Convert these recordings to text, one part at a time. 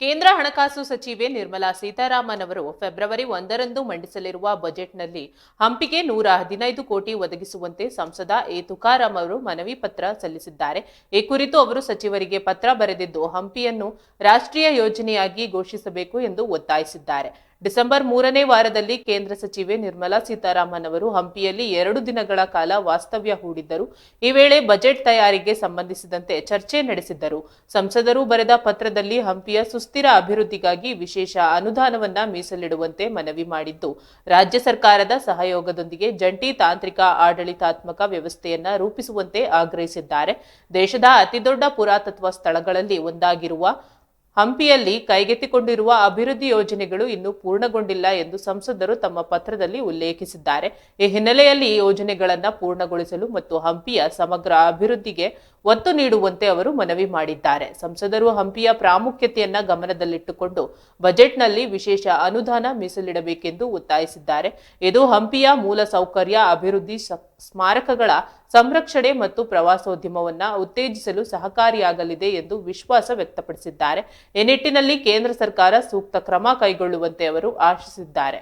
ಕೇಂದ್ರ ಹಣಕಾಸು ಸಚಿವೆ ನಿರ್ಮಲಾ ಸೀತಾರಾಮನ್ ಅವರು ಫೆಬ್ರವರಿ 1ರಂದು ಮಂಡಿಸಲಿರುವ ಬಜೆಟ್ನಲ್ಲಿ ಹಂಪಿಗೆ 115 ಕೋಟಿ ಒದಗಿಸುವಂತೆ ಸಂಸದ ಎ ತುಕಾರಾಂ ಅವರು ಮನವಿ ಪತ್ರ ಸಲ್ಲಿಸಿದ್ದಾರೆ. ಈ ಕುರಿತು ಅವರು ಸಚಿವರಿಗೆ ಪತ್ರ ಬರೆದಿದ್ದು ಹಂಪಿಯನ್ನು ರಾಷ್ಟ್ರೀಯ ಯೋಜನೆಯಾಗಿ ಘೋಷಿಸಬೇಕು ಎಂದು ಒತ್ತಾಯಿಸಿದ್ದಾರೆ. ಡಿಸೆಂಬರ್ 3ನೇ ವಾರದಲ್ಲಿ ಕೇಂದ್ರ ಸಚಿವೆ ನಿರ್ಮಲಾ ಸೀತಾರಾಮನ್ ಅವರು ಹಂಪಿಯಲ್ಲಿ 2 ದಿನಗಳ ಕಾಲ ವಾಸ್ತವ್ಯ ಹೂಡಿದ್ದರು. ಈ ವೇಳೆ ಬಜೆಟ್ ತಯಾರಿಗೆ ಸಂಬಂಧಿಸಿದಂತೆ ಚರ್ಚೆ ನಡೆಸಿದ್ದರು. ಸಂಸದರು ಬರೆದ ಪತ್ರದಲ್ಲಿ ಹಂಪಿಯ ಸುಸ್ಥಿರ ಅಭಿವೃದ್ಧಿಗಾಗಿ ವಿಶೇಷ ಅನುದಾನವನ್ನ ಮೀಸಲಿಡುವಂತೆ ಮನವಿ ಮಾಡಿದ್ದು, ರಾಜ್ಯ ಸರ್ಕಾರದ ಸಹಯೋಗದೊಂದಿಗೆ ಜಂಟಿ ತಾಂತ್ರಿಕ ಆಡಳಿತಾತ್ಮಕ ವ್ಯವಸ್ಥೆಯನ್ನ ರೂಪಿಸುವಂತೆ ಆಗ್ರಹಿಸಿದ್ದಾರೆ. ದೇಶದ ಅತಿದೊಡ್ಡ ಪುರಾತತ್ವ ಸ್ಥಳಗಳಲ್ಲಿ ಒಂದಾಗಿರುವ ಹಂಪಿಯಲ್ಲಿ ಕೈಗೆತ್ತಿಕೊಂಡಿರುವ ಅಭಿವೃದ್ಧಿ ಯೋಜನೆಗಳು ಇನ್ನೂ ಪೂರ್ಣಗೊಂಡಿಲ್ಲ ಎಂದು ಸಂಸದರು ತಮ್ಮ ಪತ್ರದಲ್ಲಿ ಉಲ್ಲೇಖಿಸಿದ್ದಾರೆ. ಈ ಹಿನ್ನೆಲೆಯಲ್ಲಿ ಈ ಯೋಜನೆಗಳನ್ನು ಪೂರ್ಣಗೊಳಿಸಲು ಮತ್ತು ಹಂಪಿಯ ಸಮಗ್ರ ಅಭಿವೃದ್ಧಿಗೆ ಒತ್ತು ನೀಡುವಂತೆ ಅವರು ಮನವಿ ಮಾಡಿದ್ದಾರೆ. ಸಂಸದರು ಹಂಪಿಯ ಪ್ರಾಮುಖ್ಯತೆಯನ್ನ ಗಮನದಲ್ಲಿಟ್ಟುಕೊಂಡು ಬಜೆಟ್ನಲ್ಲಿ ವಿಶೇಷ ಅನುದಾನ ಮೀಸಲಿಡಬೇಕೆಂದು ಒತ್ತಾಯಿಸಿದ್ದಾರೆ. ಇದು ಹಂಪಿಯ ಮೂಲ ಸೌಕರ್ಯ ಅಭಿವೃದ್ಧಿ, ಸ್ಮಾರಕಗಳ ಸಂರಕ್ಷಣೆ ಮತ್ತು ಪ್ರವಾಸೋದ್ಯಮವನ್ನು ಉತ್ತೇಜಿಸಲು ಸಹಕಾರಿಯಾಗಲಿದೆ ಎಂದು ವಿಶ್ವಾಸ ವ್ಯಕ್ತಪಡಿಸಿದ್ದಾರೆ. ಈ ನಿಟ್ಟಿನಲ್ಲಿ ಕೇಂದ್ರ ಸರ್ಕಾರ ಸೂಕ್ತ ಕ್ರಮ ಕೈಗೊಳ್ಳುವಂತೆ ಅವರು ಆಶಿಸಿದ್ದಾರೆ.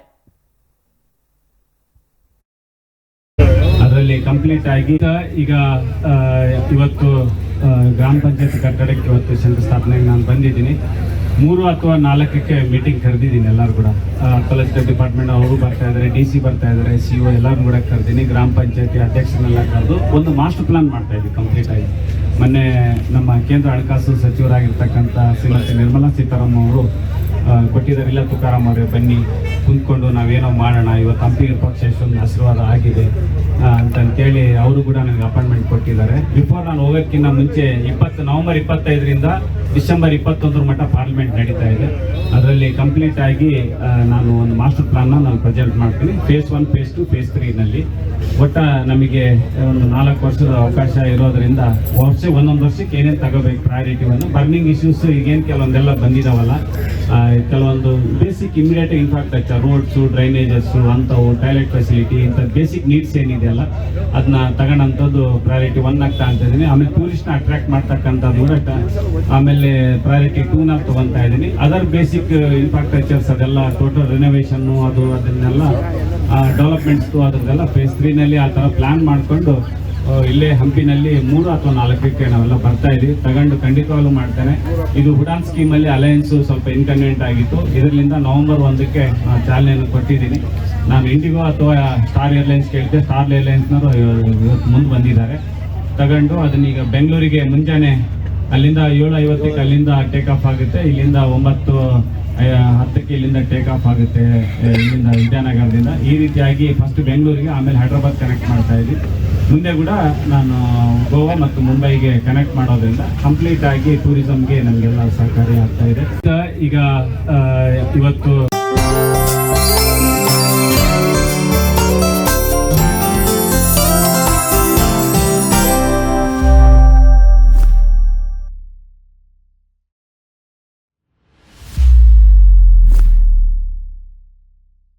ಅದರಲ್ಲಿ ಕಂಪ್ಲೀಟ್ ಆಗಿ ಈಗ ಇವತ್ತು ಗ್ರಾಮ ಪಂಚಾಯತ್ ಕಟ್ಟಡಕ್ಕೆ ಇವತ್ತು ಶಂಕುಸ್ಥಾಪನೆಗೆ ನಾನು ಬಂದಿದ್ದೀನಿ. 3 ಅಥವಾ 4ಕ್ಕೆ ಮೀಟಿಂಗ್ ಕರೆದಿದ್ದೀನಿ. ಎಲ್ಲರೂ ಕೂಡ ಕಲೆಕ್ಟರ್ ಡಿಪಾರ್ಟ್ಮೆಂಟ್ ಅವರು ಬರ್ತಾ ಇದ್ದಾರೆ, DC ಬರ್ತಾ ಇದ್ದಾರೆ, CO ಎಲ್ಲರೂ ಕೂಡ ಕರೆದಿದ್ದೀನಿ. ಗ್ರಾಮ ಪಂಚಾಯತಿ ಅಧ್ಯಕ್ಷರನ್ನೆಲ್ಲ ಕರೆದು ಒಂದು ಮಾಸ್ಟರ್ ಪ್ಲಾನ್ ಮಾಡ್ತಾ ಇದ್ವಿ ಕಂಪ್ಲೀಟ್ ಆಗಿ. ಮೊನ್ನೆ ನಮ್ಮ ಕೇಂದ್ರ ಹಣಕಾಸು ಸಚಿವರಾಗಿರ್ತಕ್ಕಂಥ ಶ್ರೀಮತಿ ನಿರ್ಮಲಾ ಸೀತಾರಾಮನ್ ಅವರು ಕೊಟ್ಟಿದ್ದಾರಿಲ್ಲ, ತುಕಾರಾಂ ಅವರೇ ಬನ್ನಿ ಕುಂತ್ಕೊಂಡು ನಾವೇನೋ ಮಾಡೋಣ, ಇವತ್ತು ಹಂಪಿ ಪಕ್ಷ ಎಷ್ಟೊಂದು ಆಶೀರ್ವಾದ ಆಗಿದೆ ಅಂತಂತೇಳಿ ಅವರು ಕೂಡ ನನಗೆ ಅಪಾಯಿಂಟ್ಮೆಂಟ್ ಕೊಟ್ಟಿದ್ದಾರೆ. ಬಿಫೋರ್ ನಾನು ಹೋಗೋಕ್ಕಿಂತ ಮುಂಚೆ ನವೆಂಬರ್ 25ರಿಂದ ಡಿಸೆಂಬರ್ 21 ಮಟ್ಟ ಪಾರ್ಲಿಮೆಂಟ್ ನಡೀತಾ ಇದೆ. ಅದರಲ್ಲಿ ಕಂಪ್ಲೀಟ್ ಆಗಿ ನಾನು ಒಂದು ಮಾಸ್ಟರ್ ಪ್ಲಾನ್ನ ನಾನು ಪ್ರೆಸೆಂಟ್ ಮಾಡ್ತೀನಿ. ಫೇಸ್ 1, ಫೇಸ್ 2, ಫೇಸ್ 3ನಲ್ಲಿ ಒಟ್ಟ ನಮಗೆ ಒಂದು 4 ವರ್ಷದ ಅವಕಾಶ ಇರೋದ್ರಿಂದ ಒಂದೊಂದು ವರ್ಷಕ್ಕೆ ಏನೇನು ತಗೋಬೇಕು ಪ್ರಯಾರಿಟಿವನ್ನು, ಬರ್ನಿಂಗ್ ಇಶ್ಯೂಸ್ ಈಗೇನು ಕೆಲವೊಂದೆಲ್ಲ ಬಂದಿದಾವಲ್ಲ, ಕೆಲವೊಂದು ಬೇಸಿಕ್ ಇಮಿಡಿಯೇಟ್ ಇನ್ಫ್ರಾಸ್ಟ್ರಕ್ಚರ್, ರೋಡ್ಸು, ಡ್ರೈನೇಜಸ್ಸು ಅಂಥವು, ಟಾಯ್ಲೆಟ್ ಫೆಸಿಲಿಟಿ, ಇಂಥ ಬೇಸಿಕ್ ನೀಡ್ಸ್ ಏನಿದೆಯಲ್ಲ ಅದನ್ನ ತಗೊಂಡಂಥದ್ದು ಪ್ರಯಾರಿಟಿ 1 ಆಗ್ತಾ ಅಂತ ಇದ್ದೀನಿ. ಆಮೇಲೆ ಟೂರಿಸ್ಟ್ನ ಅಟ್ರಾಕ್ಟ್ ಮಾಡ್ತಕ್ಕಂಥದ್ದು ಕೂಡ ಆಮೇಲೆ ಪ್ರಯಾರಿಟಿ 2 ತಗೊತಾ ಇದ್ದೀನಿ. ಅದರ್ ಬೇಸಿಕ್ ಇನ್ಫ್ರಾಸ್ಟ್ರಕ್ಚರ್ಸ್ ಅದೆಲ್ಲ ಟೋಟಲ್ ರಿನೋವೇಷನ್ನು ಅದನ್ನೆಲ್ಲ ಡೆವಲಪ್ಮೆಂಟ್ಸ್ದು ಅದರದೆಲ್ಲ ಫೇಸ್ 3ನಲ್ಲಿ ಆ ಥರ ಪ್ಲ್ಯಾನ್ ಮಾಡಿಕೊಂಡು ಇಲ್ಲೇ ಹಂಪಿನಲ್ಲಿ 3 ಅಥವಾ 4ಕ್ಕೆ ನಾವೆಲ್ಲ ಬರ್ತಾ ಇದ್ದೀವಿ. ತಗೊಂಡು ಖಂಡಿತವಾಗ್ಲೂ ಮಾಡ್ತೇನೆ. ಇದು ಉಡಾನ್ ಸ್ಕೀಮಲ್ಲಿ ಅಲಯನ್ಸು ಸ್ವಲ್ಪ ಇನ್ಕನ್ವೀನಿಯಂಟ್ ಆಗಿತ್ತು. ಇದರಿಂದ ನವೆಂಬರ್ 1ಕ್ಕೆ ಚಾಲನೆಯನ್ನು ಕೊಟ್ಟಿದ್ದೀನಿ. ನಾನು ಇಂಡಿಗೋ ಅಥವಾ ಸ್ಟಾರ್ ಏರ್ಲೈನ್ಸ್ ಕೇಳಿದ್ದೆ, ಸ್ಟಾರ್ ಏರ್ಲೈನ್ಸ್ನವರು ಇವತ್ತು ಮುಂದೆ ಬಂದಿದ್ದಾರೆ. ತಗೊಂಡು ಅದನ್ನೀಗ ಬೆಂಗಳೂರಿಗೆ ಮುಂಜಾನೆ ಅಲ್ಲಿಂದ 7:50ಕ್ಕೆ ಅಲ್ಲಿಂದ ಟೇಕ್ ಆಫ್ ಆಗುತ್ತೆ. ಇಲ್ಲಿಂದ 9:10ಕ್ಕೆ ಇಲ್ಲಿಂದ ಟೇಕ್ ಆಫ್ ಆಗುತ್ತೆ, ಇಲ್ಲಿಂದ ವಿದ್ಯಾನಗರದಿಂದ. ಈ ರೀತಿಯಾಗಿ ಫಸ್ಟ್ ಬೆಂಗಳೂರಿಗೆ, ಆಮೇಲೆ ಹೈದ್ರಾಬಾದ್ ಕನೆಕ್ಟ್ ಮಾಡ್ತಾ ಇದ್ದೀವಿ. ಮುಂದೆ ಕೂಡ ನಾನು ಗೋವಾ ಮತ್ತು ಮುಂಬೈಗೆ ಕನೆಕ್ಟ್ ಮಾಡೋದ್ರಿಂದ ಕಂಪ್ಲೀಟ್ ಆಗಿ ಟೂರಿಸಂಗೆ ನಮಗೆಲ್ಲ ಸಹಕಾರಿ ಆಗ್ತಾ ಇದೆ. ಈಗ ಇವತ್ತು